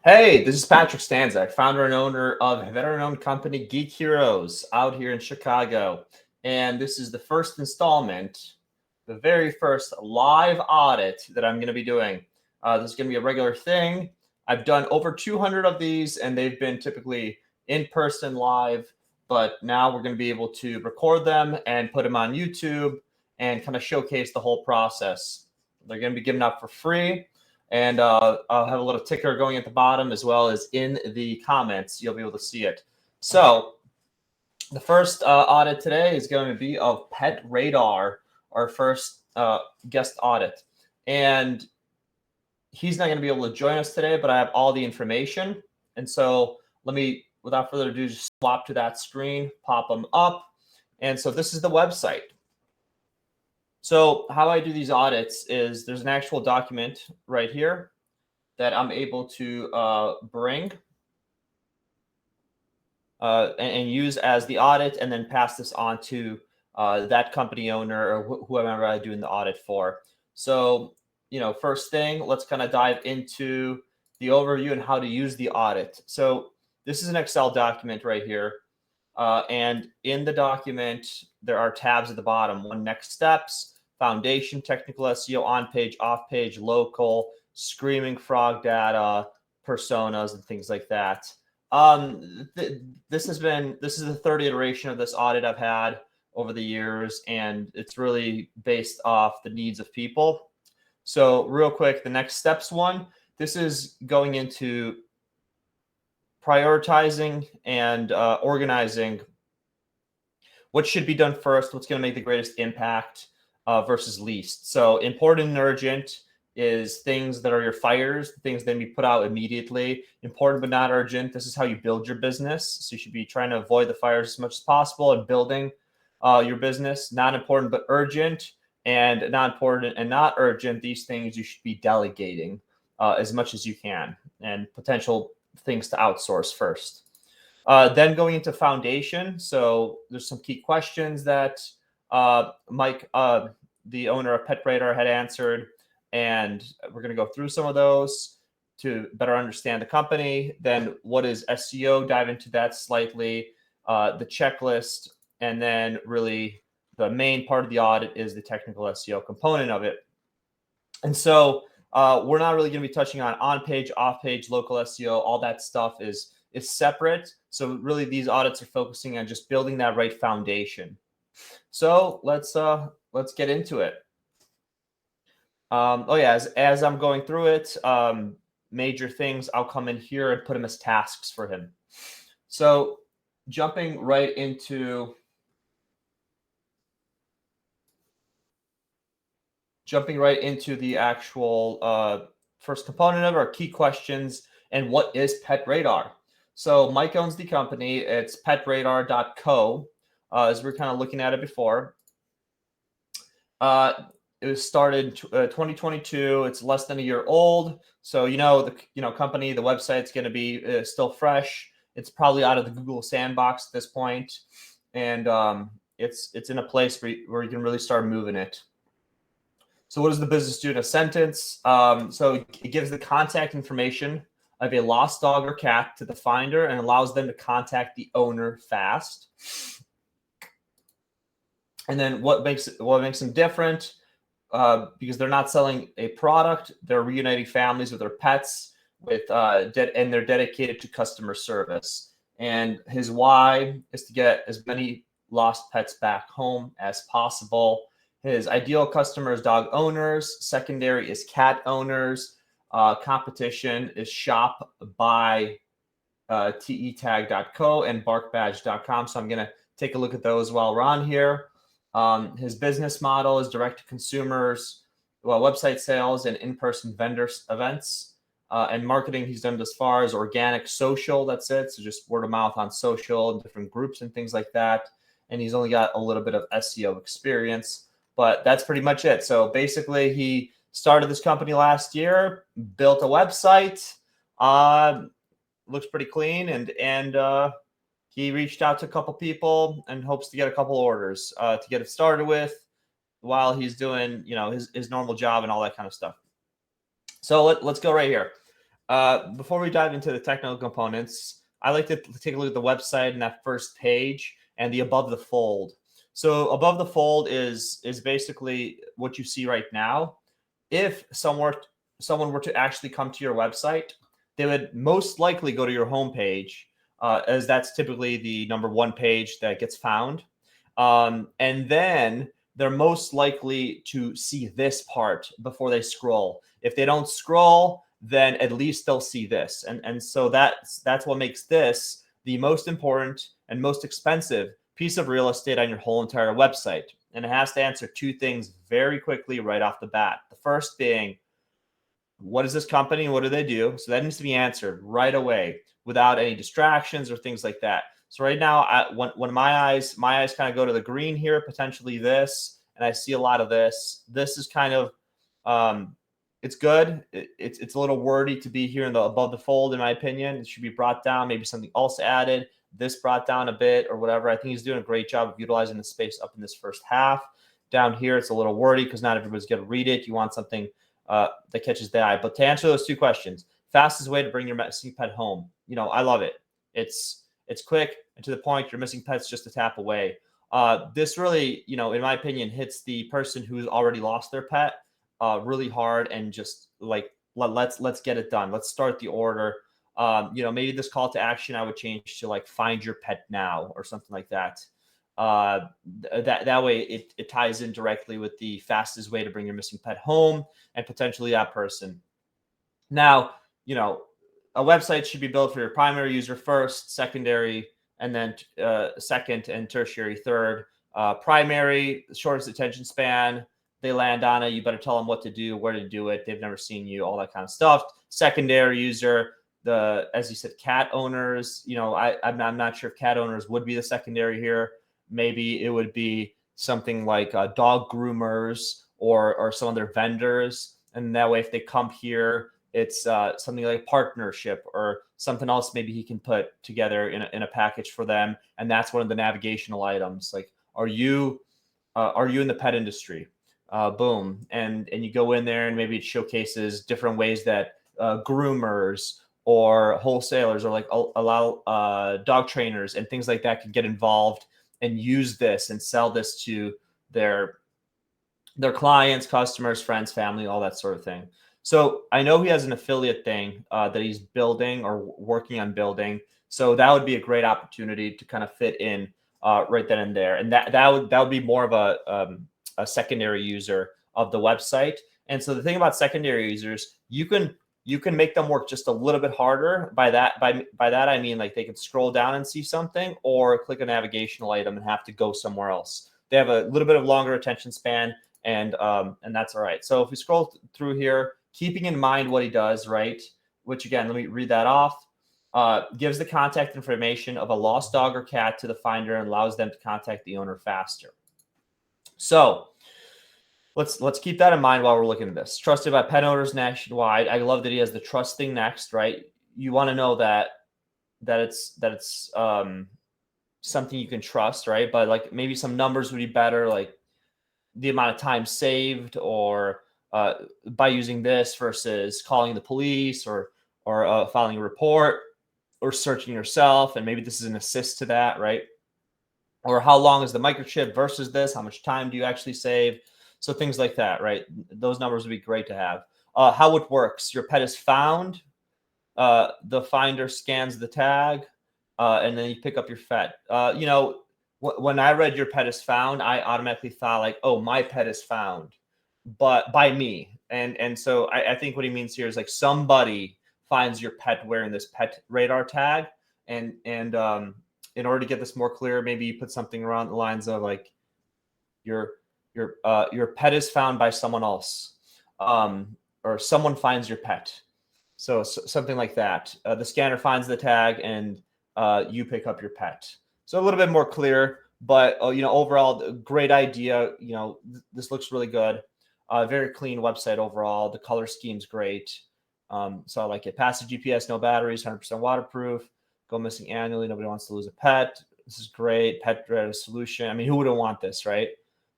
Hey, this is Patrick Stanzak, founder and owner of veteran-owned company Geek Heroes out here in Chicago. And this is the first installment, the very first live audit that I'm going to be doing. This is going to be a regular thing. I've done over 200 of these, and they've been typically in-person live, but now we're going to be able to record them and put them on YouTube and kind of showcase the whole process. They're going to be given out for free. And I'll have a little ticker going at the bottom as well as in the comments. You'll be able to see it. So the first audit today is going to be of Pet Radar, our first guest audit. And he's not going to be able to join us today, but I have all the information. And so let me, without further ado, just swap to that screen, pop them up. And so this is the website. So how I do these audits is there's an actual document right here that I'm able to bring and use as the audit, and then pass this on to that company owner or whoever I'm doing the audit for. So, first thing, let's kind of dive into the overview and how to use the audit. So this is an Excel document right here. And in the document, there are tabs at the bottom. One, next steps, foundation, technical SEO, on page, off page, local, screaming frog data, personas, and things like that. This is the third iteration of this audit I've had over the years, and it's really based off the needs of people. So real quick, the next steps one, this is going into prioritizing and organizing what should be done first, what's going to make the greatest impact versus least. So important and urgent is things that are your fires, things that be put out immediately. Important but not urgent, this is how you build your business. So you should be trying to avoid the fires as much as possible and building your business. Not important but urgent, and not important and not urgent, these things you should be delegating as much as you can, and potential things to outsource first. Then going into foundation. So there's some key questions that Mike, the owner of Pet Radar, had answered, and we're going to go through some of those to better understand the company. Then what is SEO? Dive into that slightly, the checklist, and then really the main part of the audit is the technical SEO component of it. And so we're not really going to be touching on page, off page, local SEO. All that stuff is separate. So really these audits are focusing on just building that right foundation. So let's get into it. As I'm going through it, major things, I'll come in here and put them as tasks for him. So jumping right into the actual first component of our key questions and what is Pet Radar. So Mike owns the company. It's petradar.co, as we we're kind of looking at it before. It was started 2022. It's less than a year old. So, the company, the website's going to be still fresh. It's probably out of the Google sandbox at this point. And it's in a place where you can really start moving it. So what does the business do in a sentence? So it gives the contact information of a lost dog or cat to the finder and allows them to contact the owner fast. And then what makes them different? Because they're not selling a product, they're reuniting families with their pets, and they're dedicated to customer service. And his why is to get as many lost pets back home as possible. His ideal customer is dog owners. Secondary is cat owners. Competition is shop by tetag.co and barkbadge.com. So I'm going to take a look at those while we're on here. His business model is direct to consumers, website sales, and in-person vendor events. And marketing he's done as far as organic social, that's it. So just word of mouth on social and different groups and things like that. And he's only got a little bit of SEO experience, but that's pretty much it. So basically he started this company last year, built a website, looks pretty clean, and he reached out to a couple people and hopes to get a couple orders to get it started with while he's doing, his normal job and all that kind of stuff. So let's go right here. Before we dive into the technical components, I like to take a look at the website and that first page and the above the fold. So above the fold is basically what you see right now. If someone were to actually come to your website, they would most likely go to your homepage, as that's typically the number one page that gets found. And then they're most likely to see this part before they scroll. If they don't scroll, then at least they'll see this. And so that's what makes this the most important and most expensive piece of real estate on your whole entire website. And it has to answer two things very quickly right off the bat. The first being, what is this company and what do they do? So that needs to be answered right away without any distractions or things like that. So right now, when my eyes kind of go to the green here, potentially this, and I see a lot of this. This is kind of, it's good. It's a little wordy to be here in the above the fold, in my opinion. It should be brought down, maybe something else added. This brought down a bit or whatever. I think he's doing a great job of utilizing the space up in this first half. Down here, it's a little wordy because not everybody's going to read it. You want something that catches the eye. But to answer those two questions, fastest way to bring your missing pet home. I love it. It's quick and to the point. Your missing pet's just a tap away. This really, in my opinion, hits the person who's already lost their pet really hard, and just like let's get it done. Let's start the order. Maybe this call to action I would change to like find your pet now or something like that. That way it ties in directly with the fastest way to bring your missing pet home and potentially that person. Now, a website should be built for your primary user first, secondary, and then second and tertiary third. Primary, shortest attention span. They land on it. You better tell them what to do, where to do it. They've never seen you, all that kind of stuff. Secondary user, as you said, cat owners. I'm not sure if cat owners would be the secondary here. Maybe it would be something like dog groomers or some other vendors. And that way, if they come here, it's something like a partnership or something else maybe he can put together in a package for them. And that's one of the navigational items. Like, are you in the pet industry? Boom. And you go in there and maybe it showcases different ways that groomers or wholesalers or like allow dog trainers and things like that can get involved and use this and sell this to their clients, customers, friends, family, all that sort of thing. So I know he has an affiliate thing that he's building or working on building. So that would be a great opportunity to kind of fit in right then and there. And that would be more of a secondary user of the website. And so the thing about secondary users, you can make them work just a little bit harder. By that I mean like they can scroll down and see something or click a navigational item and have to go somewhere else. They have a little bit of longer attention span, and that's all right. So if we scroll through here, keeping in mind what he does, right? Which again, let me read that off. Gives the contact information of a lost dog or cat to the finder and allows them to contact the owner faster. So let's keep that in mind while we're looking at this. Trusted by pet owners nationwide. I love that he has the trust thing next, right? You want to know that it's something you can trust, right? But like maybe some numbers would be better, like the amount of time saved or by using this versus calling the police or filing a report or searching yourself. And maybe this is an assist to that, right? Or how long is the microchip versus this? How much time do you actually save? So things like that, right? Those numbers would be great to have. How it works. Your pet is found. The finder scans the tag, and then you pick up your pet. When I read your pet is found, I automatically thought like, oh, my pet is found, but by me. And so I think what he means here is like somebody finds your pet wearing this pet radar tag. And in order to get this more clear, maybe you put something around the lines of like your pet is found by someone else, or someone finds your pet. So something like that. The scanner finds the tag and you pick up your pet. So a little bit more clear, but overall, great idea. This looks really good. Very clean website overall. The color scheme's great. So I like it. Passive GPS, no batteries, 100% waterproof. Go missing annually. Nobody wants to lose a pet. This is great. Pet ready solution. I mean, who wouldn't want this, right?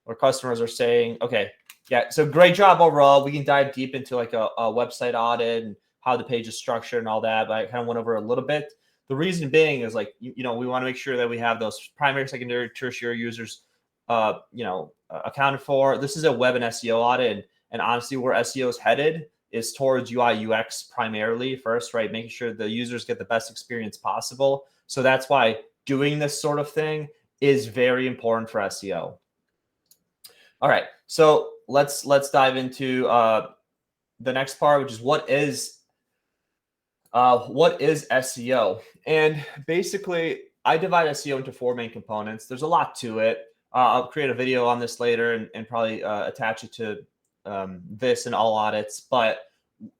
Our customers are saying, okay, yeah. So great job overall. We can dive deep into like a website audit and how the page is structured and all that, but I kind of went over a little bit. The reason being is like, we want to make sure that we have those primary, secondary, tertiary users, accounted for. This is a web and SEO audit. And honestly, where SEO is headed is towards UI UX primarily first, right? Making sure the users get the best experience possible. So that's why doing this sort of thing is very important for SEO. All right, so let's dive into the next part, which is what is SEO? And basically, I divide SEO into 4 main components. There's a lot to it. I'll create a video on this later and probably attach it to this and all audits. But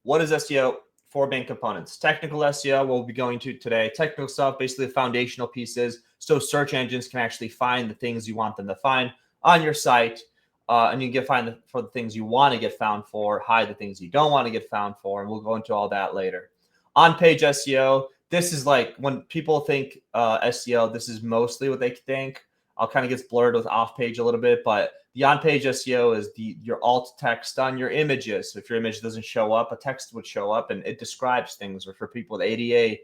what is SEO? 4 main components. Technical SEO, we'll be going to today. Technical stuff, basically the foundational pieces, so search engines can actually find the things you want them to find on your site. And you can find for the things you want to get found for, hide the things you don't want to get found for, and we'll go into all that later. On-page SEO, this is like when people think SEO, this is mostly what they think. I'll kind of get blurred with off-page a little bit, but the on-page SEO is your alt text on your images. So if your image doesn't show up, a text would show up, and it describes things. Or for people with ADA,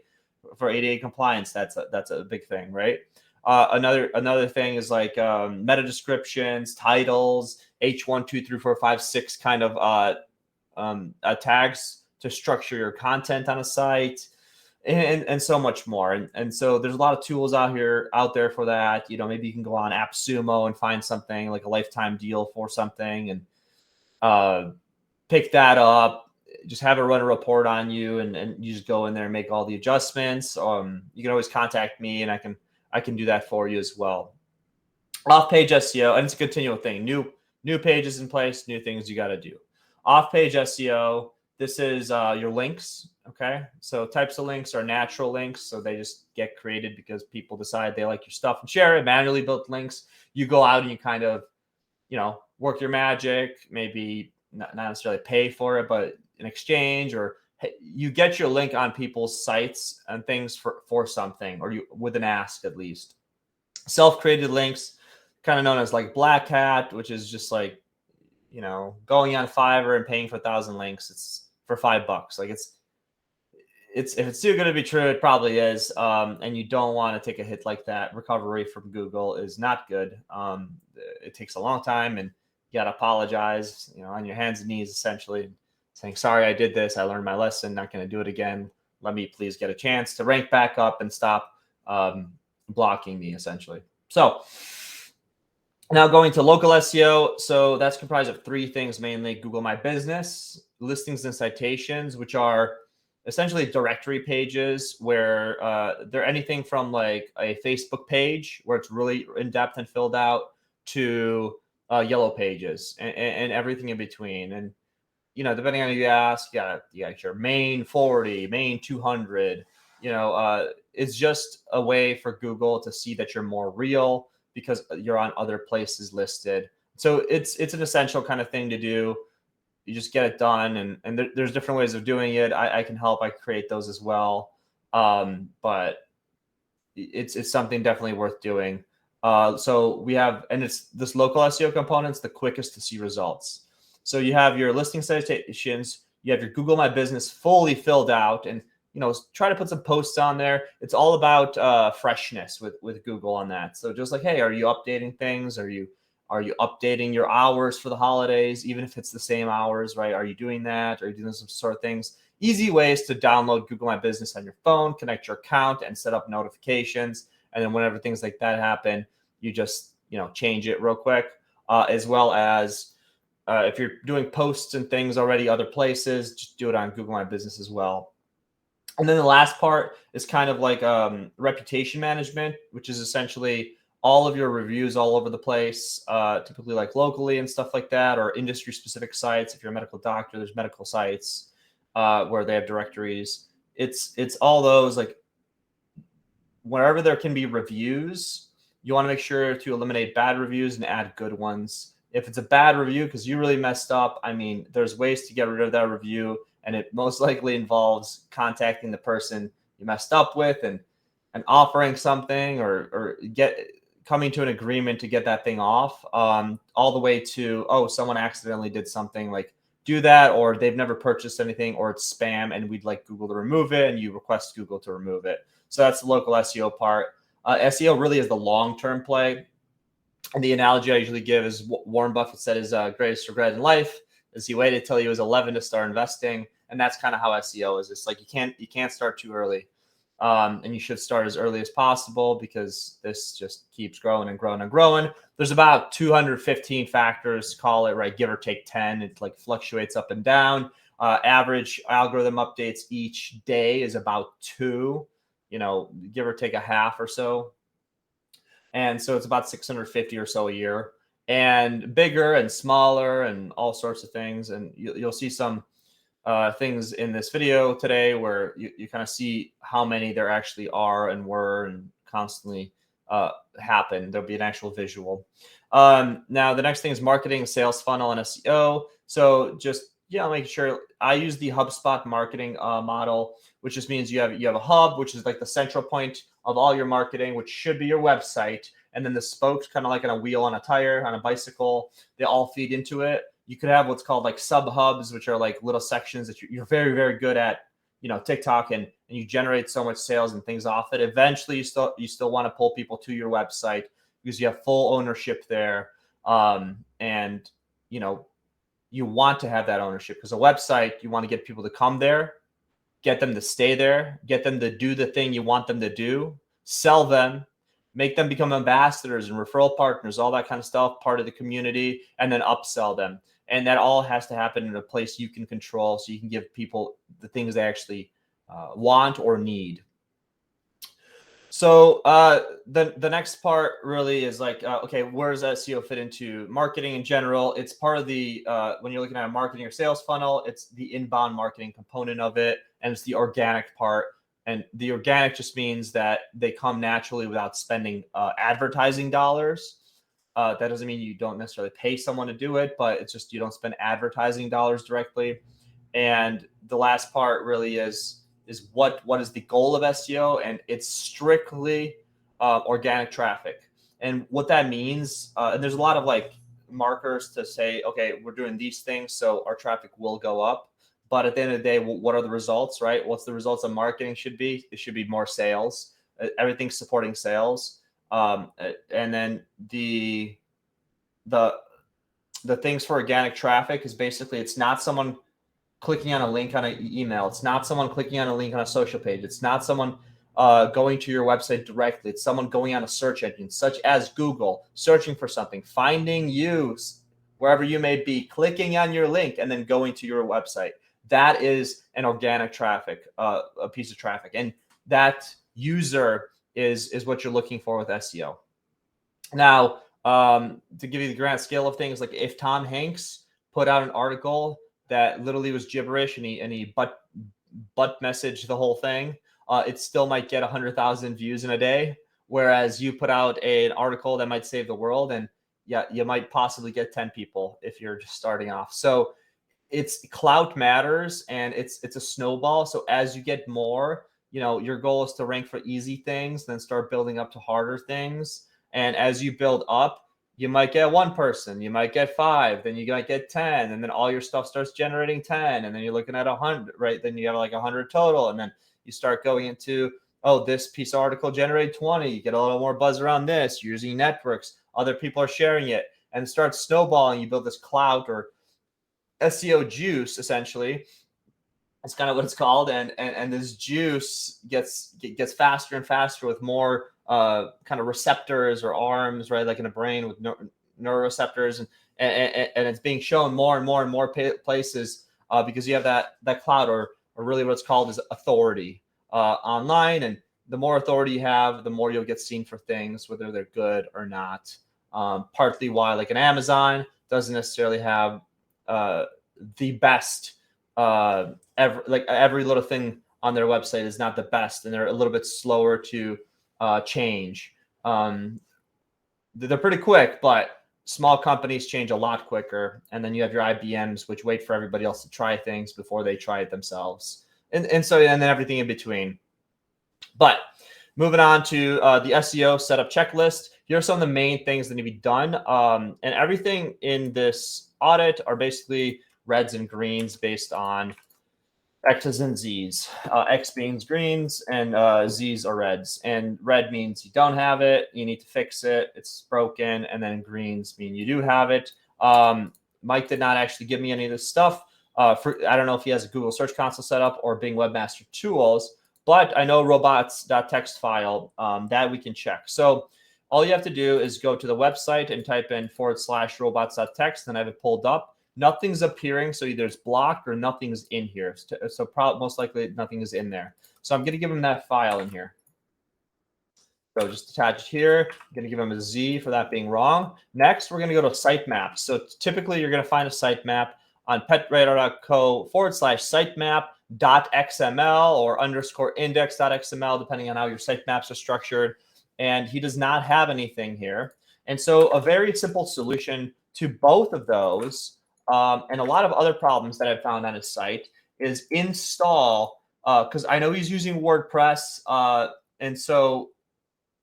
for ADA compliance, that's a big thing, right? Another thing is like meta descriptions, titles, H1, 2, 3, 4, 5, 6 kind of tags to structure your content on a site, and so much more. And so there's a lot of tools out there for that. Maybe you can go on AppSumo and find something like a lifetime deal for something and pick that up. Just have it run a report on you, and you just go in there and make all the adjustments. You can always contact me, and I can do that for you as well. Off-page SEO, and it's a continual thing. New pages in place, new things you got to do. Off-page SEO, this is your links, okay? So types of links are natural links, so they just get created because people decide they like your stuff and share it. Manually built links, you go out and you kind of, work your magic, maybe not necessarily pay for it, but in exchange, or you get your link on people's sites and things for something, or you with an ask at least. Self-created links, kind of known as like Black Hat, which is just like, going on Fiverr and paying for 1,000 links. It's for $5. Like it's if it's too good to be true, it probably is. And you don't want to take a hit like that. Recovery from Google is not good. It takes a long time, and you got to apologize, on your hands and knees, essentially saying, sorry, I did this. I learned my lesson. Not going to do it again. Let me please get a chance to rank back up and stop blocking me, essentially. So now going to local SEO. So that's comprised of 3 things mainly: Google My Business, listings and citations, which are essentially directory pages where they're anything from like a Facebook page where it's really in depth and filled out to yellow pages and everything in between. And depending on who you ask, you got your main 40, main 200. It's just a way for Google to see that you're more real because you're on other places listed. So it's an essential kind of thing to do. You just get it done, and there's different ways of doing it. I can help. I create those as well, but it's something definitely worth doing. So we have, and it's this local SEO component's the quickest to see results. So you have your listing citations, you have your Google My Business fully filled out, and try to put some posts on there. It's all about freshness with Google on that. So just like, hey, are you updating things? Are you updating your hours for the holidays, even if it's the same hours, right? Are you doing that? Are you doing some sort of things? Easy ways to download Google My Business on your phone, connect your account, and set up notifications. And then whenever things like that happen, you just change it real quick. As well as if you're doing posts and things already other places, just do it on Google My Business as well. And then the last part is kind of like reputation management, which is essentially all of your reviews all over the place, typically like locally and stuff like that, or industry specific sites. If you're a medical doctor, there's medical sites where they have directories. It's all those, like wherever there can be reviews, you want to make sure to eliminate bad reviews and add good ones. If it's a bad review because you really messed up, there's ways to get rid of that review, and it most likely involves contacting the person you messed up with and offering something or coming to an agreement to get that thing off, all the way to, someone accidentally did something like do that, or they've never purchased anything, or it's spam and we'd like Google to remove it, and you request Google to remove it. So that's the local SEO part. SEO really is the long-term play. And the analogy I usually give is Warren Buffett said his greatest regret in life is he waited till he was 11 to start investing. And that's kind of how SEO is. It's like you can't start too early. And you should start as early as possible, because this just keeps growing and growing and growing. There's about 215 factors, call it, right, give or take 10. It like fluctuates up and down. Average algorithm updates each day is about 2, give or take a half or so. And so it's about 650 or so a year, and bigger and smaller and all sorts of things. And you'll see some things in this video today where you kind of see how many there actually are and were and constantly happen. There'll be an actual visual. Now, the next thing is marketing, sales funnel, and SEO. So just making sure I use the HubSpot marketing model, which just means you have a hub, which is like the central point of all your marketing, which should be your website. And then the spokes, kind of like on a wheel on a tire, on a bicycle, they all feed into it. You could have what's called like sub hubs, which are like little sections that you're very, very good at, TikTok, and you generate so much sales and things off it. Eventually, you still want to pull people to your website because you have full ownership there. And you want to have that ownership, because a website, you want to get people to come there, get them to stay there, get them to do the thing you want them to do, sell them, make them become ambassadors and referral partners, all that kind of stuff, part of the community, and then upsell them. And that all has to happen in a place you can control, so you can give people the things they actually want or need. So the next part really is like, okay, where does SEO fit into marketing in general? It's part of the, when you're looking at a marketing or sales funnel, it's the inbound marketing component of it, and it's the organic part. And the organic just means that they come naturally without spending advertising dollars. That doesn't mean you don't necessarily pay someone to do it, but it's just you don't spend advertising dollars directly. And the last part really is what is the goal of SEO, and it's strictly organic traffic. And what that means, and there's a lot of like markers to say, okay, we're doing these things, so our traffic will go up. But at the end of the day, what are the results, right? What's the results of marketing should be? It should be more sales. Everything's supporting sales. And then the things for organic traffic is basically, it's not someone clicking on a link on an email. It's not someone clicking on a link on a social page. It's not someone going to your website directly. It's someone going on a search engine such as Google, searching for something, finding you wherever you may be, clicking on your link, and then going to your website. That is an organic traffic, a piece of traffic. And that user is what you're looking for with SEO. Now, to give you the grand scale of things, like if Tom Hanks put out an article that literally was gibberish and he butt messaged the whole thing, it still might get 100,000 views in a day. Whereas you put out an article that might save the world, and you might possibly get 10 people if you're just starting off. So it's clout matters, and it's a snowball. So as you get more, your goal is to rank for easy things, then start building up to harder things. And as you build up, you might get 1 person, you might get 5, then you might get 10, and then all your stuff starts generating 10, and then you're looking at 100, right? Then you have like 100 total, and then you start going into, oh, this piece of article generated 20. You get a little more buzz around this. You're using networks, other people are sharing it, and start snowballing. You build this clout or SEO juice, essentially. That's kind of what it's called, and this juice gets faster and faster with more kind of receptors or arms, right? Like in a brain with neuroreceptors, and it's being shown more and more and more places because you have that clout, or really what it's called is authority online. And the more authority you have, the more you'll get seen for things, whether they're good or not. Partly why, like an Amazon doesn't necessarily have the best every little thing on their website is not the best, and they're a little bit slower to change. They're pretty quick, but small companies change a lot quicker. And then you have your IBMs, which wait for everybody else to try things before they try it themselves, and then everything in between. But moving on to the SEO setup checklist, here are some of the main things that need to be done. And everything in this audit are basically reds and greens based on X's and Z's. X means greens and Z's are reds. And red means you don't have it, you need to fix it, it's broken. And then greens mean you do have it. Mike did not actually give me any of this stuff. I don't know if he has a Google Search Console set up or Bing Webmaster Tools, but I know robots.txt file that we can check. So all you have to do is go to the website and type in /robots.txt, and I have it pulled up. Nothing's appearing, so either it's blocked or nothing's in here. So most likely nothing is in there. So I'm going to give him that file in here. So just attach it here. I'm going to give him a Z for that being wrong. Next, we're going to go to sitemaps. So typically, you're going to find a sitemap on petradar.co/sitemap.xml or _index.xml, depending on how your sitemaps are structured. And he does not have anything here. And so a very simple solution to both of those and a lot of other problems that I've found on his site is install, because I know he's using WordPress. And so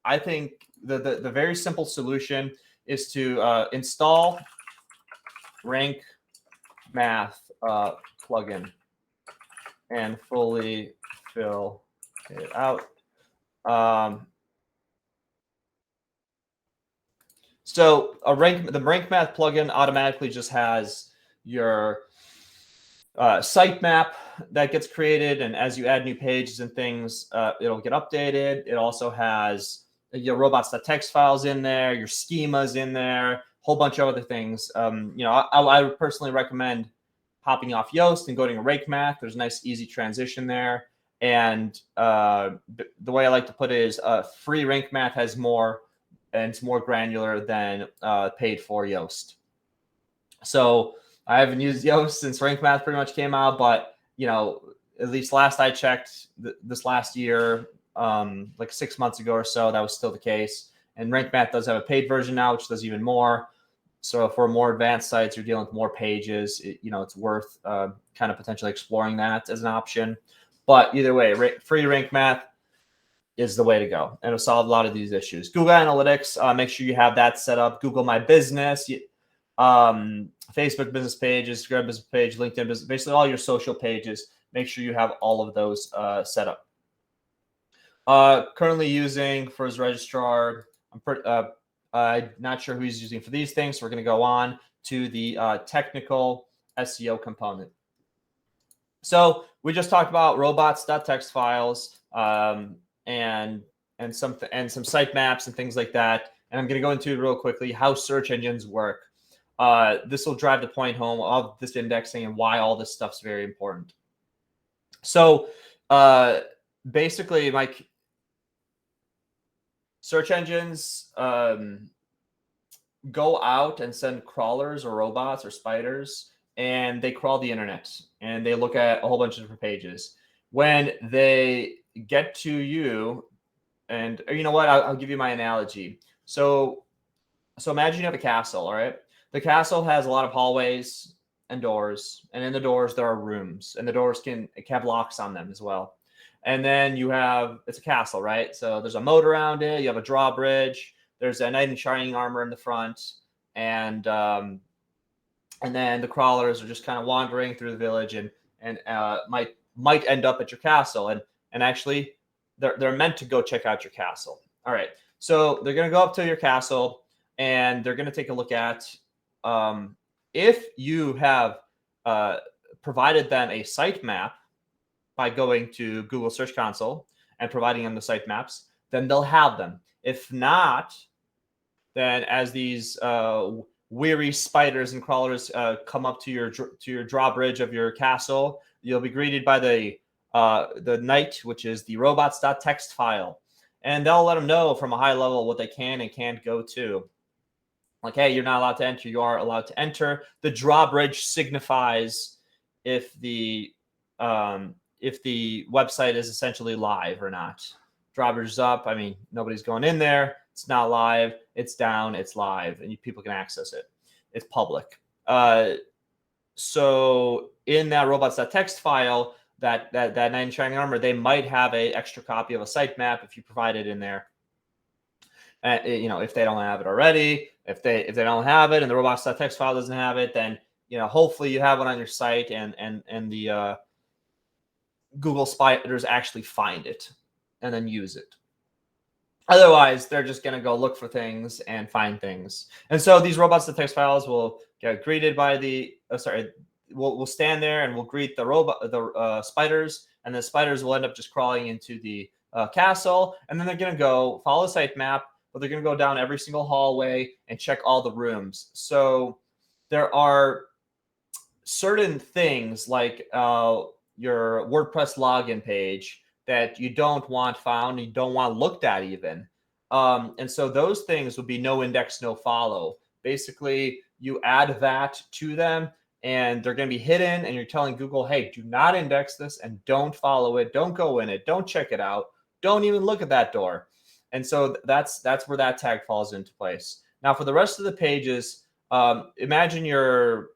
I think the very simple solution is to install Rank Math plugin and fully fill it out. So the Rank Math plugin automatically just has your sitemap that gets created, and as you add new pages and things, it'll get updated. It also has your robots.txt files in there, your schemas in there, a whole bunch of other things. I would personally recommend hopping off Yoast and going to Rank Math. There's a nice, easy transition there. And the way I like to put it is free Rank Math has more, and it's more granular than paid for Yoast. So I haven't used Yoast since Rank Math pretty much came out, but at least last I checked, this last year, like 6 months ago or so, that was still the case. And Rank Math does have a paid version now, which does even more. So for more advanced sites, you're dealing with more pages. It's worth kind of potentially exploring that as an option. But either way, free Rank Math is the way to go, and it'll solve a lot of these issues. Google Analytics, make sure you have that set up. Google My Business, Facebook business page, Instagram business page, LinkedIn business, basically all your social pages. Make sure you have all of those set up. Currently using for his registrar, I'm not sure who he's using for these things. So we're going to go on to the technical SEO component. So we just talked about robots.txt files and some sitemaps and things like that. And I'm going to go into real quickly how search engines work. This will drive the point home of this indexing and why all this stuff's very important. So basically, Mike, search engines go out and send crawlers or robots or spiders, and they crawl the internet and they look at a whole bunch of different pages. When they get to you, and you know what, I'll give you my analogy. So imagine you have a castle, all right? The castle has a lot of hallways and doors, and in the doors there are rooms, and the doors can have locks on them as well. And then it's a castle, right? So there's a moat around it, you have a drawbridge, there's a knight in shining armor in the front, and then the crawlers are just kind of wandering through the village and might end up at your castle, and actually they're meant to go check out your castle. All right, so they're going to go up to your castle and they're going to take a look at if you have provided them a sitemap by going to Google Search Console and providing them the sitemaps, then they'll have them. If not, then as these weary spiders and crawlers come up to your drawbridge of your castle, you'll be greeted by the knight, which is the robots.txt file, and they'll let them know from a high level what they can and can't go to. Like, hey, you're not allowed to enter. You are allowed to enter. The drawbridge signifies if the website is essentially live or not. Drawbridge is up. I mean, nobody's going in there. It's not live. It's down. It's live, and people can access it. It's public. So in that robots.txt file, that knight in shining armor, they might have an extra copy of a sitemap if you provide it in there. If they don't have it already, if they don't have it and the robots.txt file doesn't have it, then hopefully you have one on your site, and the Google spiders actually find it and then use it. Otherwise, they're just going to go look for things and find things. And so these robots that text files will get greeted by we'll stand there and we'll greet the spiders, and the spiders will end up just crawling into the castle, and then they're going to go follow the sitemap, but they're going to go down every single hallway and check all the rooms. So there are certain things like your WordPress login page that you don't want found, you don't want looked at even. And so those things would be no index, no follow. Basically, you add that to them and they're going to be hidden, and you're telling Google, hey, do not index this and don't follow it. Don't go in it. Don't check it out. Don't even look at that door. And so that's where that tag falls into place. Now, for the rest of the pages, imagine your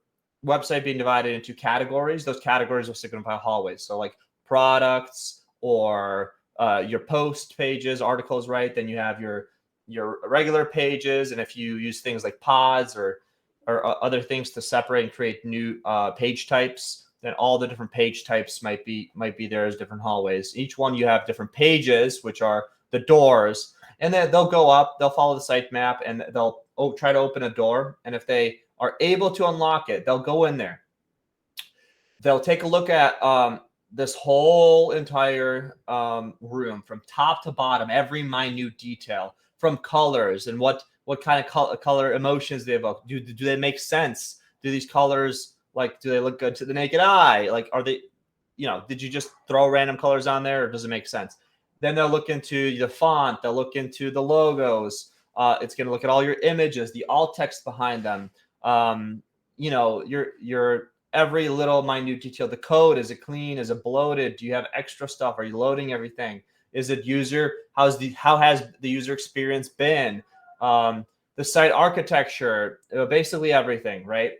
website being divided into categories. Those categories will signify hallways. So like products or your post pages, articles, right? Then you have your regular pages. And if you use things like pods or other things to separate and create new page types, then all the different page types might be there as different hallways. Each one you have different pages, which are the doors, and then they'll go up, they'll follow the sitemap, and they'll try to open a door. And if they are able to unlock it, they'll go in there. They'll take a look at this whole entire room from top to bottom, every minute detail, from colors and what kind of color emotions they evoke. Do they make sense? Do these colors, like, do they look good to the naked eye? Like, are they, did you just throw random colors on there, or does it make sense? Then they'll look into the font. They'll look into the logos. It's going to look at all your images, the alt text behind them. Your every little minute detail. The code, is it clean? Is it bloated? Do you have extra stuff? Are you loading everything? Is it how has the user experience been? The site architecture, basically everything, right?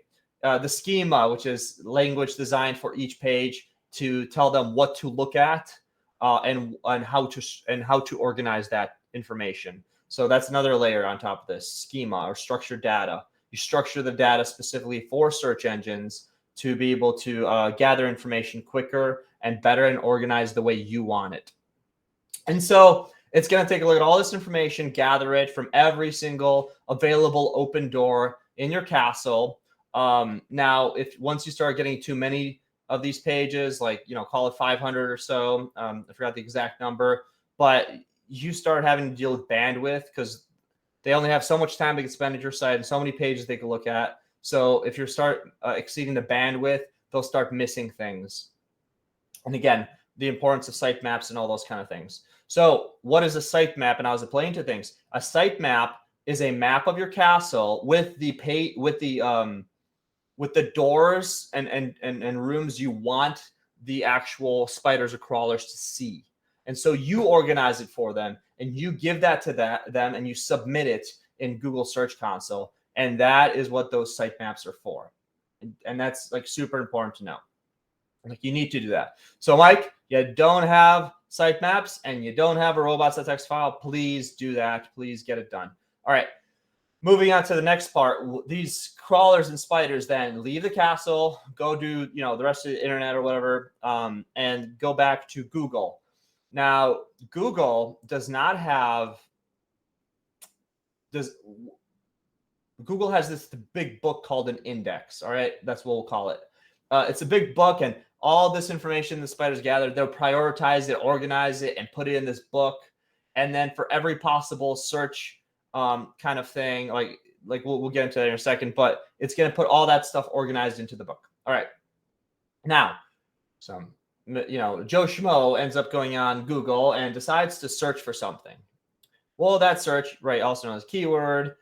The schema, which is language designed for each page to tell them what to look at and how to organize that information. So that's another layer on top of this schema, or structured data. You structure the data specifically for search engines to be able to gather information quicker and better and organize the way you want it. And so it's going to take a look at all this information, gather it from every single available open door in your castle. Now, once you start getting too many of these pages, like, call it 500 or so, I forgot the exact number, but you start having to deal with bandwidth, because they only have so much time they can spend at your site and so many pages they can look at. So if you start exceeding the bandwidth, they'll start missing things. And again, the importance of sitemaps and all those kind of things. So what is a sitemap? And I was explaining to things. A sitemap is a map of your castle with the doors and rooms you want the actual spiders or crawlers to see. And so you organize it for them, and you give that to them, and you submit it in Google Search Console. And that is what those sitemaps are for. And that's like super important to know. Like, you need to do that. So Mike, you don't have sitemaps and you don't have a robots.txt file, please do that. Please get it done. All right. Moving on to the next part. These crawlers and spiders then leave the castle, go do, the rest of the internet or whatever, and go back to Google. Now, Google Google has this big book called an index. All right. That's what we'll call it. It's a big book, and all this information the spiders gathered, they'll prioritize it, organize it, and put it in this book. And then for every possible search kind of thing, like we'll get into that in a second, but it's going to put all that stuff organized into the book. All right. Now, Joe Schmo ends up going on Google and decides to search for something. Well, that search, right, also known as keyword,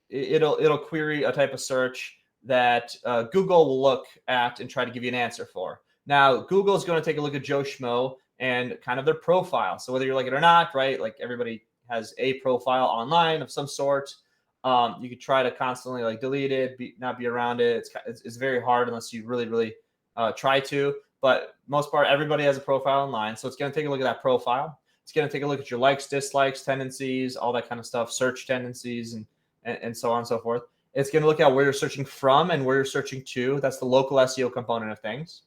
it'll query a type of search that Google will look at and try to give you an answer for. Now, Google is going to take a look at Joe Schmo and kind of their profile. So whether you like it or not, right, like everybody has a profile online of some sort. You could try to constantly like delete it, not be around it. It's very hard unless you really, really try to. But most part, everybody has a profile online. So it's going to take a look at that profile. It's going to take a look at your likes, dislikes, tendencies, all that kind of stuff, search tendencies, and so on and so forth. It's going to look at where you're searching from and where you're searching to. That's the local SEO component of things.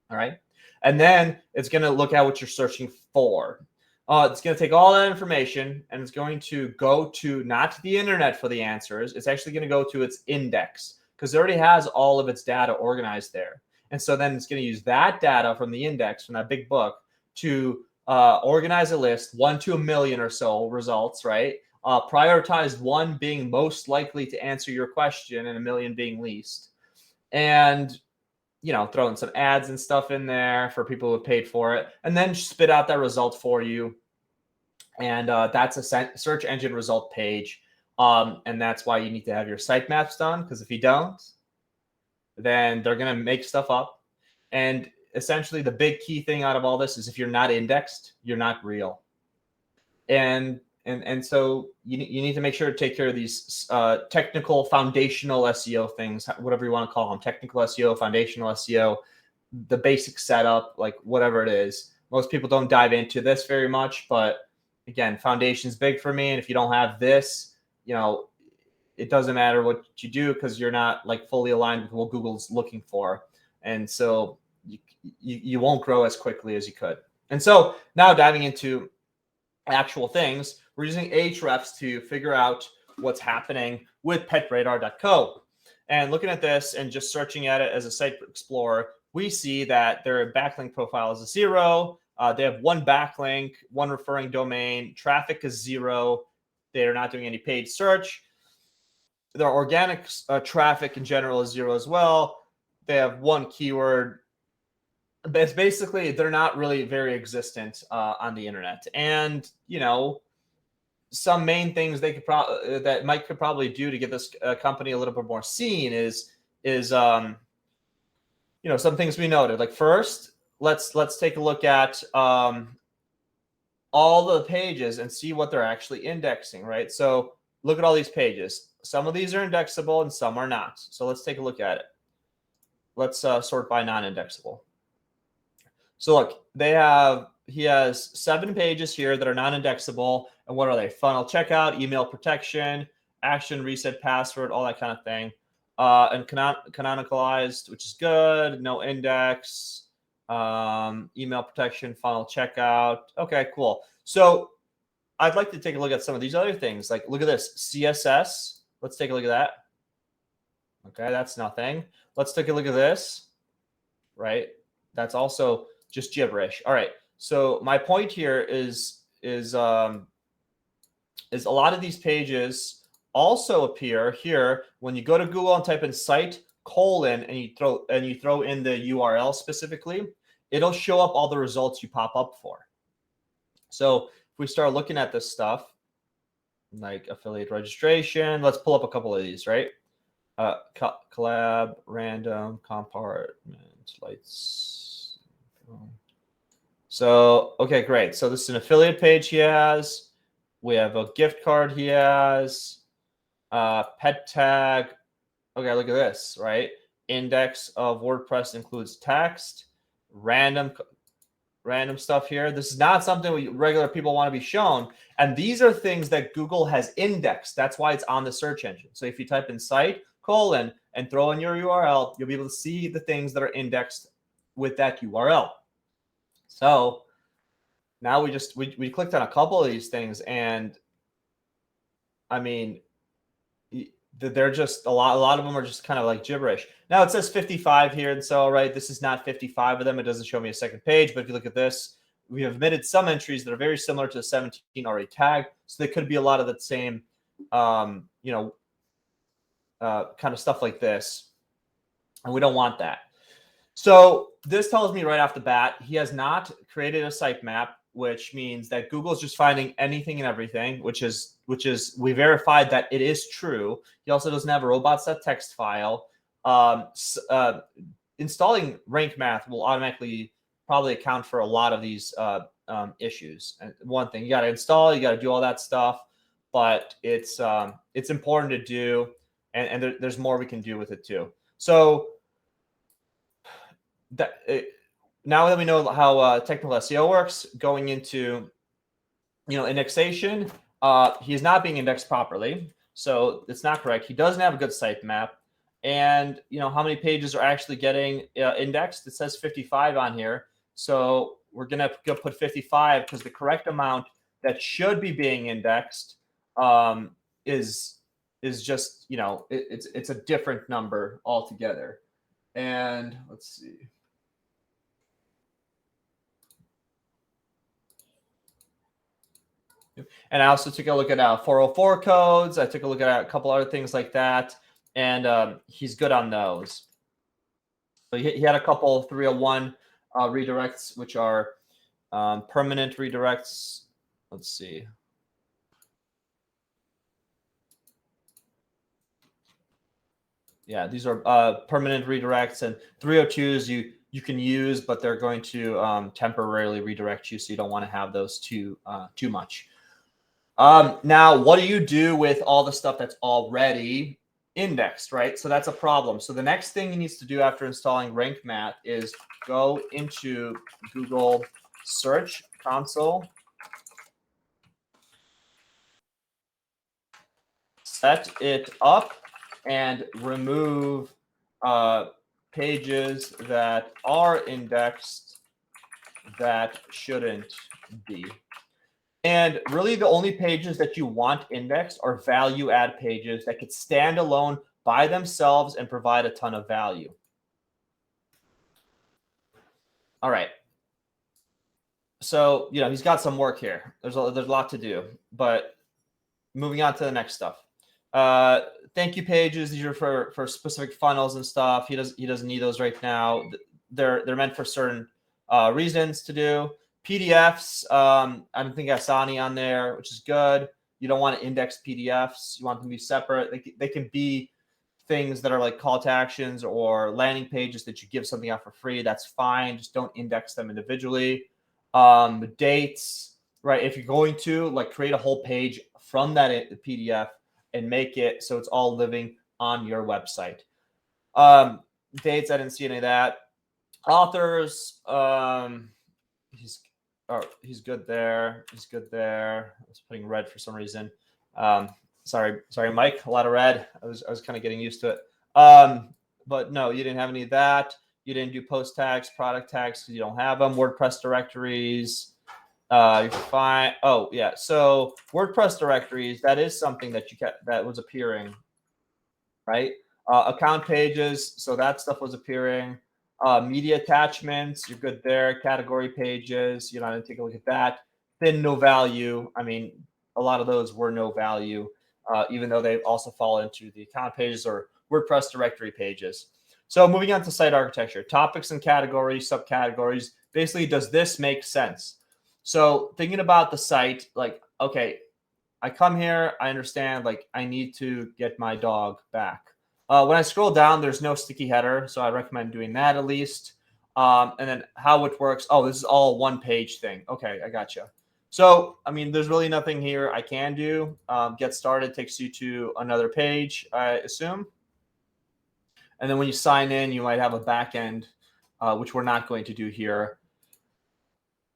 All right. And then it's going to look at what you're searching for. It's going to take all that information and it's going to go to not the internet for the answers. It's actually going to go to its index because it already has all of its data organized there. And so then it's going to use that data from the index, from that big book, to organize a list, 1 to 1 million or so results, right? Prioritized 1 being most likely to answer your question and 1 million being least. And throwing some ads and stuff in there for people who have paid for it, and then spit out that result for you. And that's a search engine result page. And that's why you need to have your sitemaps done, because if you don't, then they're going to make stuff up. And essentially the big key thing out of all this is if you're not indexed, you're not real. And so you need to make sure to take care of these technical foundational SEO things, whatever you want to call them, technical SEO, foundational SEO, the basic setup, like whatever it is. Most people don't dive into this very much, but again, foundation is big for me. And if you don't have this, it doesn't matter what you do because you're not like fully aligned with what Google's looking for. And so you won't grow as quickly as you could. And so now diving into actual things, we're using Ahrefs to figure out what's happening with petradar.co. And looking at this and just searching at it as a site explorer, we see that their backlink profile is a 0. They have 1 backlink, 1 referring domain. Traffic is 0. They're not doing any paid search. Their organic traffic in general is 0 as well. They have 1 keyword. But it's basically, they're not really very existent on the internet. And, some main things they could that Mike could probably do to get this company a little bit more seen is some things we noted. Like first, let's take a look at all the pages and see what they're actually indexing, right? So look at all these pages. Some of these are indexable and some are not. So let's take a look at it. Let's sort by non-indexable. So look, he has 7 pages here that are non-indexable. And what are they? Funnel checkout, email protection, action, reset password, all that kind of thing. And canonicalized, which is good. No index, email protection, funnel checkout. Okay, cool. So I'd like to take a look at some of these other things. Like look at this, CSS. Let's take a look at that. Okay, that's nothing. Let's take a look at this, right? That's also just gibberish. All right. So my point here is a lot of these pages also appear here when you go to Google and type in site : and you throw in the URL specifically, it'll show up all the results you pop up for. So if we start looking at this stuff like affiliate registration, let's pull up a couple of these, right? Collab, random, compartment, lights. So, okay, great. So this is an affiliate page he has. We have a gift card he has. Pet tag. Okay, look at this, right? Index of WordPress includes text. Random stuff here. This is not something regular people want to be shown. And these are things that Google has indexed. That's why it's on the search engine. So if you type in site : and throw in your URL, you'll be able to see the things that are indexed with that URL. So now we clicked on a couple of these things, and I mean, they're just a lot of them are just kind of like gibberish. Now it says 55 here, and so right, this is not 55 of them. It doesn't show me a second page, but if you look at this, we have omitted some entries that are very similar to the 17 already tagged. So there could be a lot of the same, kind of stuff like this, and we don't want that. So this tells me right off the bat, he has not created a sitemap, which means that Google's just finding anything and everything, which is we verified that it is true. He also doesn't have a robots.txt file. Installing rank math will automatically probably account for a lot of these issues. And one thing, you got to install, you got to do all that stuff, but it's important to do, and there's more we can do with it too. So now that we know how technical SEO works, going into indexation, he is not being indexed properly. So it's not correct. He doesn't have a good sitemap. And how many pages are actually getting indexed? It says 55 on here. So we're gonna put 55 because the correct amount that should be being indexed is just it's a different number altogether. And let's see. And I also took a look at 404 codes. I took a look at a couple other things like that, and he's good on those. So he had a couple 301 redirects, which are permanent redirects. Let's see. Yeah, these are permanent redirects, and 302s you can use, but they're going to temporarily redirect you, so you don't want to have those too much. Now, what do you do with all the stuff that's already indexed, right? So that's a problem. So the next thing he needs to do after installing Rank Math is go into Google Search Console, set it up, and remove pages that are indexed that shouldn't be. And really, the only pages that you want indexed are value add pages that could stand alone by themselves and provide a ton of value. All right. So, he's got some work here. There's a lot to do, but moving on to the next stuff. Thank you pages. These are for specific funnels and stuff. He doesn't need those right now. They're meant for certain reasons to do. PDFs, I don't think I saw any on there, which is good. You don't want to index PDFs. You want them to be separate. They can be things that are like call to actions or landing pages that you give something out for free. That's fine. Just don't index them individually. Dates, right? If you're going to create a whole page from that PDF and make it so it's all living on your website. Dates, I didn't see any of that. Authors, he's good there. He's good there. I was putting red for some reason. Sorry, Mike. A lot of red. I was kind of getting used to it. But no, you didn't have any of that. You didn't do post tags, product tags because you don't have them. WordPress directories. You're fine. Oh yeah. So WordPress directories. That is something that that was appearing, right? Account pages. So that stuff was appearing. Media attachments, you're good there. Category pages, I didn't take a look at that. Thin, no value. I mean, a lot of those were no value, even though they also fall into the account pages or WordPress directory pages. So moving on to site architecture, topics and categories, subcategories. Basically, does this make sense? So thinking about the site, okay, I come here, I understand, I need to get my dog back. When I scroll down, there's no sticky header, so I recommend doing that at least. And then how it works. Oh, this is all one page thing. Okay, I gotcha. So, I mean, there's really nothing here I can do. Get started takes you to another page, I assume. And then when you sign in, you might have a back end, which we're not going to do here.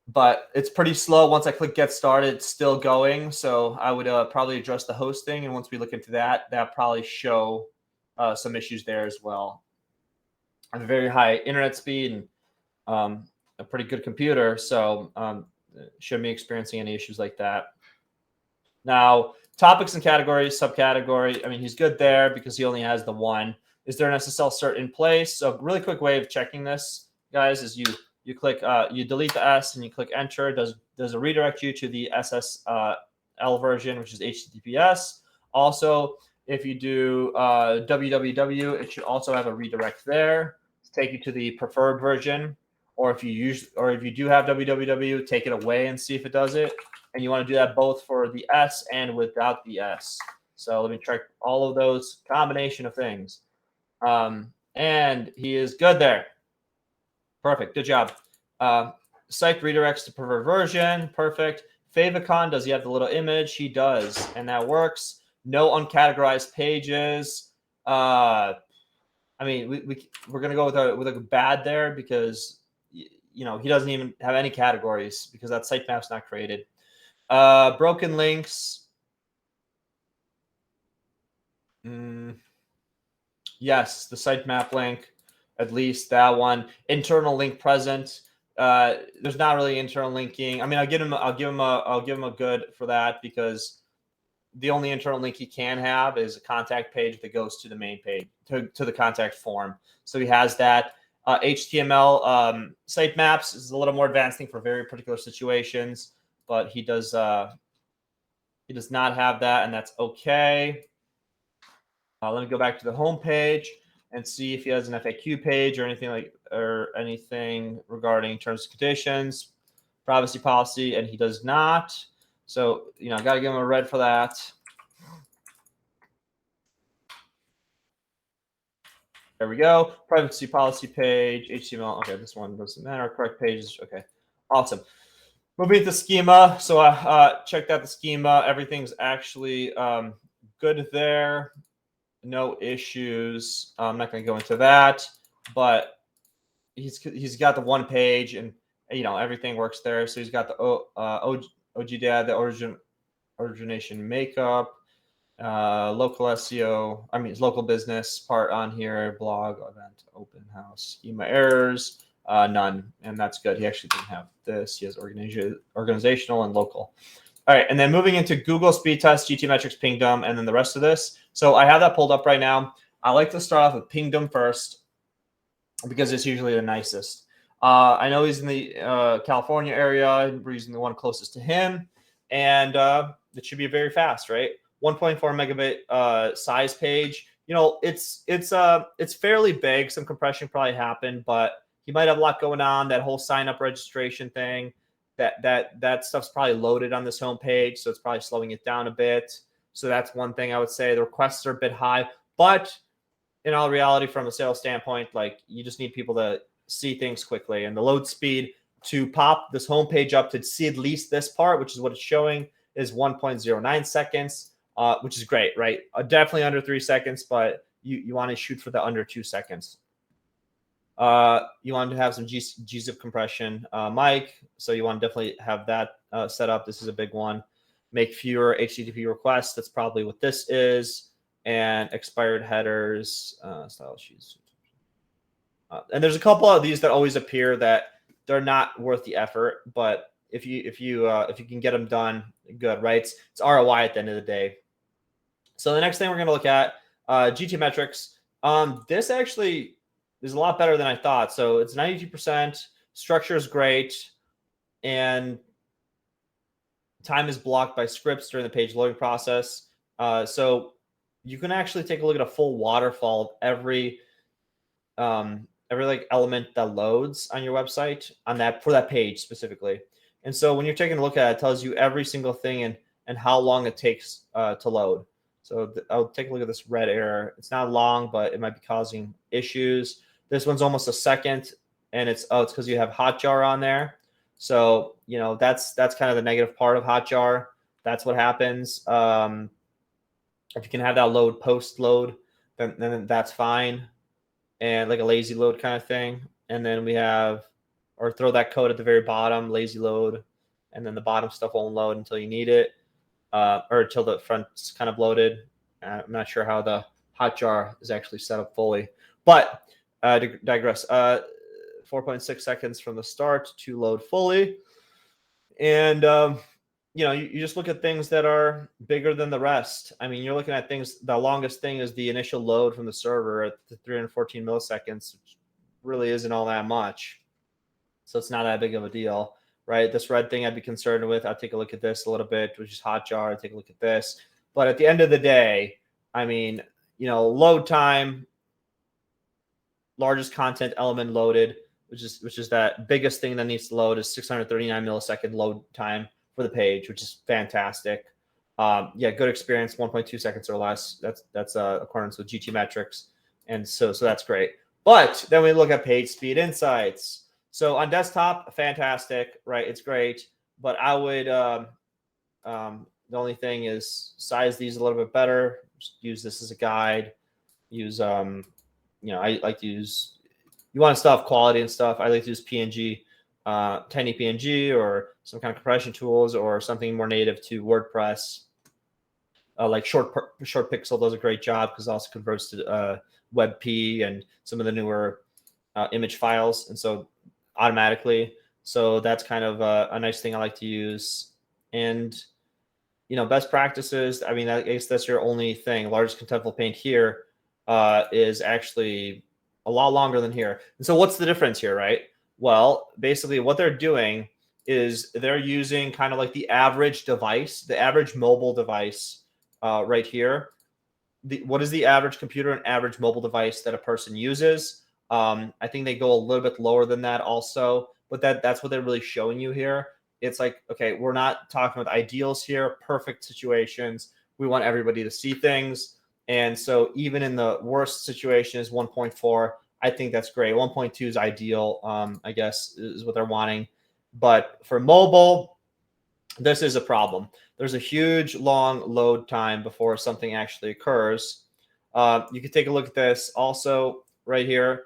But it's pretty slow. Once I click get started, it's still going. So I would probably address the hosting. And once we look into that, that'll probably show some issues there as well. I have a very high internet speed and a pretty good computer, so shouldn't be experiencing any issues like that. Now, topics and categories, subcategory. I mean, he's good there because he only has the one. Is there an SSL cert in place? So, really quick way of checking this, guys, is you click you delete the S and you click enter. Does it redirect you to the SSL version, which is HTTPS? Also, if you do www, it should also have a redirect there to take you to the preferred version. Or if you do have www, take it away and see if it does it. And you want to do that both for the S and without the S. So let me check all of those combination of things. And he is good there. Perfect. Good job. Site redirects to preferred version. Perfect. Favicon, does he have the little image? He does, and that works. No uncategorized pages. I mean, we're gonna go with a bad there because he doesn't even have any categories because that sitemap's not created. Broken links. Yes, the sitemap link, at least that one. Internal link present. There's not really internal linking. I mean, I'll give him a good for that, because the only internal link he can have is a contact page that goes to the main page, to the contact form. So he has that. HTML sitemaps is a little more advanced thing for very particular situations, but he does not have that, and that's okay. Let me go back to the home page and see if he has an FAQ page or anything regarding terms and conditions, privacy policy, and he does not. So, I got to give him a red for that. There we go. Privacy policy page, HTML. Okay, this one doesn't matter. Correct pages. Okay, awesome. Moving to schema. So I checked out the schema. Everything's actually good there. No issues. I'm not going to go into that, but he's got the one page, and everything works there. So he's got the OG data, the origination makeup, local SEO. I mean, it's local business part on here. Blog, event, open house, schema errors, none, and that's good. He actually didn't have this. He has organizational and local. All right, and then moving into Google speed test, GTmetrix, Pingdom, and then the rest of this. So I have that pulled up right now. I like to start off with Pingdom first, because it's usually the nicest. I know he's in the California area. We're using the one closest to him, and it should be very fast, right? 1.4 megabit size page. It's fairly big. Some compression probably happened, but he might have a lot going on. That whole sign up registration thing, that stuff's probably loaded on this homepage, so it's probably slowing it down a bit. So that's one thing I would say. The requests are a bit high, but in all reality, from a sales standpoint, like, you just need people to see things quickly, and the load speed to pop this homepage up to see at least this part, which is what it's showing, is 1.09 seconds, which is great, right? Definitely under 3 seconds, but you want to shoot for the under 2 seconds. You want to have some gzip compression, mic, so you want to definitely have that set up. This is a big one. Make fewer HTTP requests. That's probably what this is. And expired headers, style sheets. And there's a couple of these that always appear that they're not worth the effort, but if you can get them done, good, right? It's ROI at the end of the day. So the next thing we're going to look at, GTmetrix. This actually is a lot better than I thought. So it's 92%. Structure is great, and time is blocked by scripts during the page loading process. So you can actually take a look at a full waterfall of every like element that loads on your website for that page specifically. And so when you're taking a look at it, it tells you every single thing and how long it takes to load. So I'll take a look at this red error. It's not long, but it might be causing issues. This one's almost a second, and it's because you have Hotjar on there. So that's kind of the negative part of Hotjar. That's what happens. If you can have that load post load, then that's fine, and like a lazy load kind of thing. And then we have, or throw that code at the very bottom, lazy load, and then the bottom stuff won't load until you need it, or until the front's kind of loaded. I'm not sure how the Hotjar is actually set up fully, but to digress. 4.6 seconds from the start to load fully, and you just look at things that are bigger than the rest. I mean, you're looking at things. The longest thing is the initial load from the server at 314 milliseconds, which really isn't all that much. So it's not that big of a deal, right? This red thing I'd be concerned with. I'll take a look at this a little bit, which is Hotjar. I'll take a look at this. But at the end of the day, I mean, load time, largest content element loaded, which is that biggest thing that needs to load, is 639 millisecond load time for the page, which is fantastic. Good experience, 1.2 seconds or less. That's accordance with GTmetrix, and so that's great. But then we look at page speed insights. So on desktop, fantastic, right? It's great, but I would the only thing is size these a little bit better. Just use this as a guide. Use I like to use. You want to still have quality and stuff. I like to use PNG. Tiny PNG or some kind of compression tools or something more native to WordPress. like Short Pixel does a great job because it also converts to WebP and some of the newer image files, and so automatically. So that's kind of a nice thing I like to use. And best practices. I mean, I guess that's your only thing. Largest contentful paint here is actually a lot longer than here. And so what's the difference here, right? Well, basically what they're doing is they're using kind of like the average device, the average mobile device right here. What is the average computer and average mobile device that a person uses? I think they go a little bit lower than that also, but that's what they're really showing you here. It's like, okay, we're not talking about ideals here, perfect situations. We want everybody to see things. And so even in the worst situation is 1.4. I think that's great. 1.2 is ideal, I guess, is what they're wanting. But for mobile, this is a problem. There's a huge long load time before something actually occurs. You can take a look at this also right here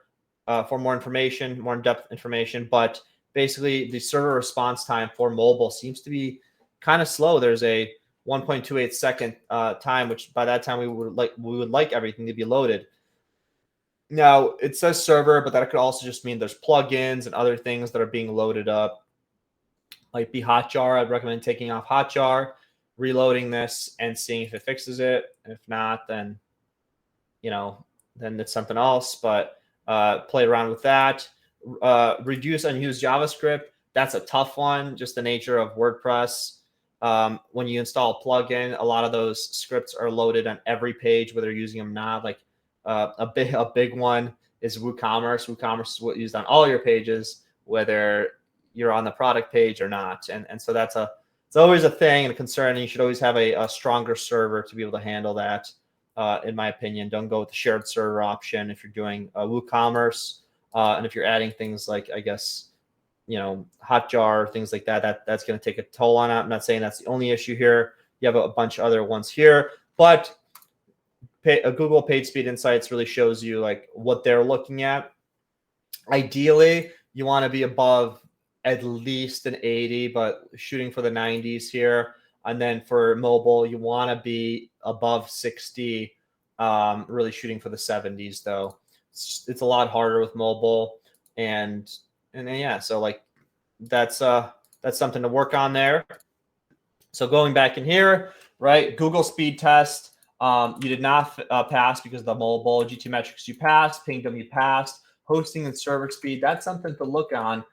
for more information, more in-depth information. But basically, the server response time for mobile seems to be kind of slow. There's a 1.28 second time, which by that time we would like everything to be loaded. Now it says server, but that could also just mean there's plugins and other things that are being loaded up. Might be Hotjar. I'd recommend taking off Hotjar, reloading this, and seeing if it fixes it. If not, then then it's something else. But play around with that. Reduce unused JavaScript. That's a tough one. Just the nature of WordPress. When you install a plugin, a lot of those scripts are loaded on every page, whether you're using them or not. Like a big one is WooCommerce. WooCommerce is used on all your pages, whether you're on the product page or not. And so it's always a thing and a concern. And you should always have a stronger server to be able to handle that. In my opinion, don't go with the shared server option if you're doing WooCommerce. And if you're adding things like, I guess, Hotjar, things like that, that's going to take a toll on it. I'm not saying that's the only issue here. You have a bunch of other ones here, but Google PageSpeed Insights really shows you like what they're looking at. Ideally, you want to be above at least an 80, but shooting for the 90s here. And then for mobile, you want to be above 60, really shooting for the 70s though. It's a lot harder with mobile, and yeah, so like that's something to work on there. So going back in here, right? Google speed test. You did not pass because of the mobile. GTmetrix you passed. Pingdom you passed. Hosting and server speed. That's something to look on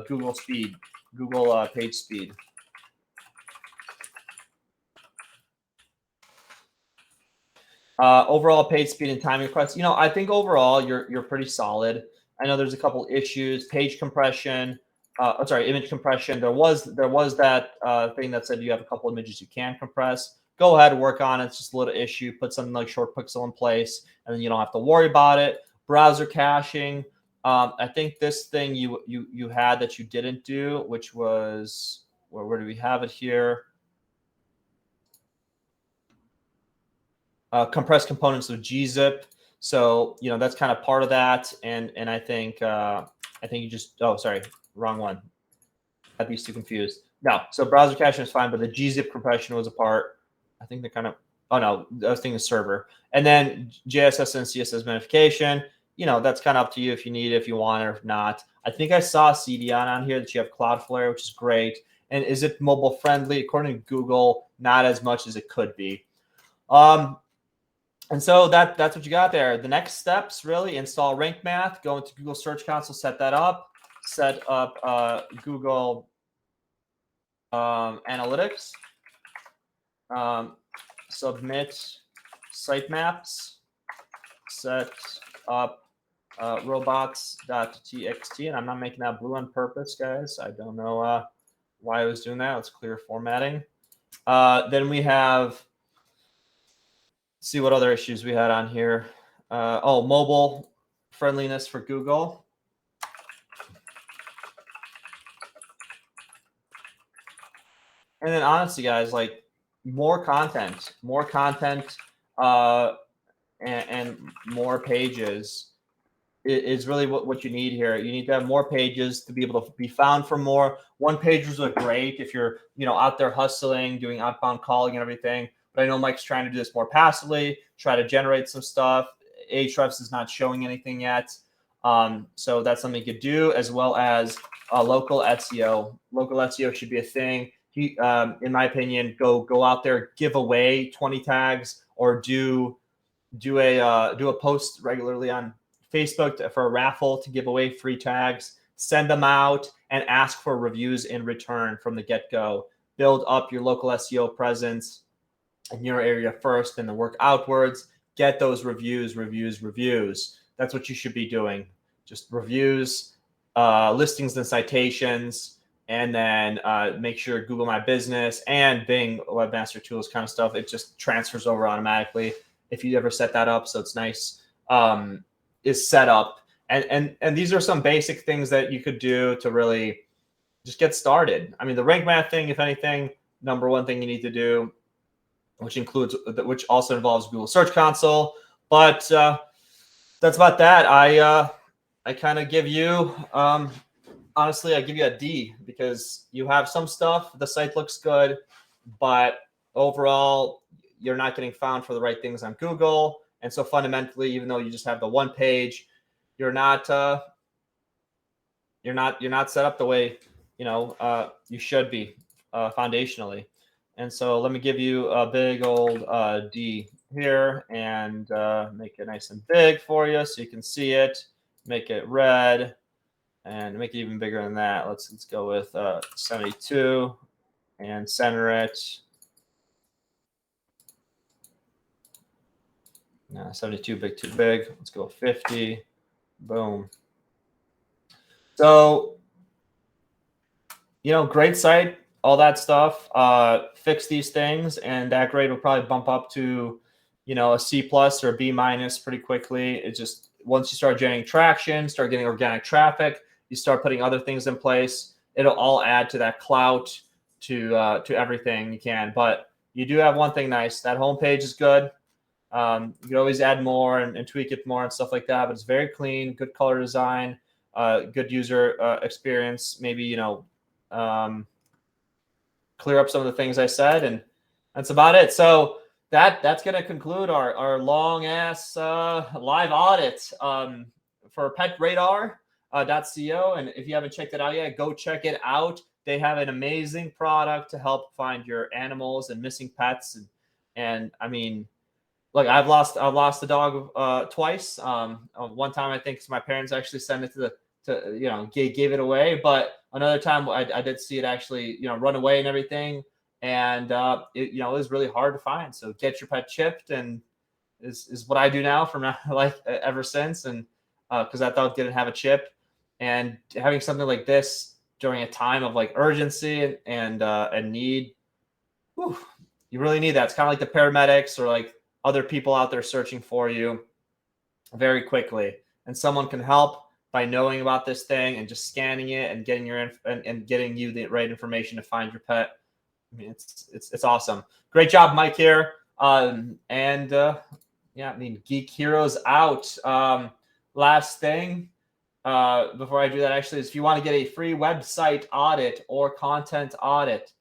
Google speed, Google page speed. Overall page speed and time requests. I think overall you're pretty solid. I know there's a couple issues. Page compression. Image compression. There was that thing that said you have a couple images you can compress. Go ahead and work on it. It's just a little issue. Put something like Short Pixel in place, and then you don't have to worry about it. Browser caching. I think this thing you had that you didn't do, which was where do we have it here? Compressed components of gzip. So that's kind of part of that, and I think you just wrong one. I'd be too confused. No, so browser caching is fine, but the gzip compression was a part. I think they're kind of I was thinking server, and then JSS and CSS minification. That's kind of up to you if you need it, if you want it, or if not. I think I saw CDN on here that you have Cloudflare, which is great. And is it mobile friendly? According to Google, not as much as it could be. And so that's what you got there. The next steps, really, install Rank Math, go into Google Search Console, set that up, set up Google Analytics, submit sitemaps, set up robots.txt, and I'm not making that blue on purpose, guys. I don't know why I was doing that. Let's clear formatting. Then we have, see what other issues we had on here. Mobile friendliness for Google. And then honestly, guys, like more content, and more pages is really what you need here. You need to have more pages to be able to be found for more. One pagers are great if you're out there hustling, doing outbound calling and everything. but I know Mike's trying to do this more passively, try to generate some stuff. Ahrefs is not showing anything yet. So that's something you could do, as well as local SEO. Local SEO should be a thing. In my opinion, go out there, give away 20 tags, or do a post regularly on Facebook for a raffle to give away free tags. Send them out and ask for reviews in return from the get-go. Build up your local SEO presence in your area first, and then work outwards. Get those reviews. That's what you should be doing. Just reviews, listings and citations, and then make sure Google My Business and Bing Webmaster Tools kind of stuff, it just transfers over automatically if you ever set that up. So it's nice, is set up. And these are some basic things that you could do to really just get started. I mean, the rank math thing, if anything, number one thing you need to do, which also involves Google Search Console. But that's about that. I kind of give you, honestly, I give you a D, because you have some stuff, the site looks good, but overall, you're not getting found for the right things on Google. And so fundamentally, even though you just have the one page, you're not set up the way you should be foundationally. And so let me give you a big old D here, and make it nice and big for you so you can see it. Make it red, and make it even bigger than that. Let's go with 72 and center it. No, 72 big, too big. Let's go 50. Boom. So, great site, all that stuff. Fix these things, and that grade will probably bump up to, a C+ or a B- pretty quickly. It just, once you start generating traction, start getting organic traffic, you start putting other things in place, it'll all add to that clout, to everything you can. But you do have one thing nice. That homepage is good. You can always add more and tweak it more and stuff like that, but it's very clean, good color design, good user experience. Maybe, clear up some of the things I said, and that's about it. So that's going to conclude our long ass live audit for petradar.co. And if you haven't checked it out yet, go check it out. They have an amazing product to help find your animals and missing pets. And I mean, look, I've lost a dog twice. One time, I think my parents actually sent it gave it away. But another time I did see it actually, run away and everything. And it was really hard to find. So get your pet chipped, and is what I do now from now, ever since. And because that dog didn't have a chip, and having something like this during a time of urgency and need, whew, you really need that. It's kind of like the paramedics or other people out there searching for you very quickly, and someone can help by knowing about this thing and just scanning it and getting getting you the right information to find your pet. I mean, it's awesome. Great job, Mike here. Geek Heroes out. Last thing before I do that, actually, is if you want to get a free website audit or content audit,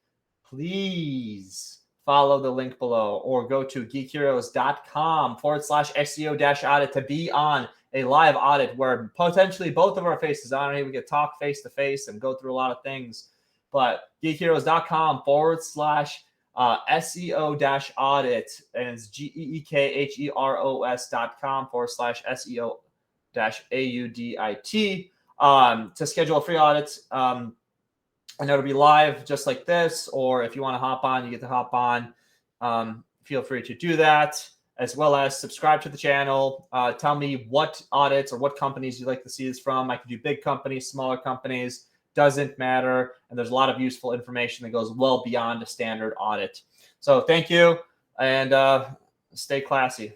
please follow the link below, or go to geekheroes.com/SEO-audit to be on a live audit where potentially both of our faces on it. We could talk face to face and go through a lot of things. But geekheroes.com/SEO-audit, and it's geekheroes.com/SEO-audit to schedule a free audit. And it'll be live just like this, or if you want to hop on, you get to hop on. Feel free to do that, as well as subscribe to the channel. Tell me what audits or what companies you'd like to see this from. I can do big companies, smaller companies, doesn't matter. And there's a lot of useful information that goes well beyond a standard audit. So thank you, and stay classy.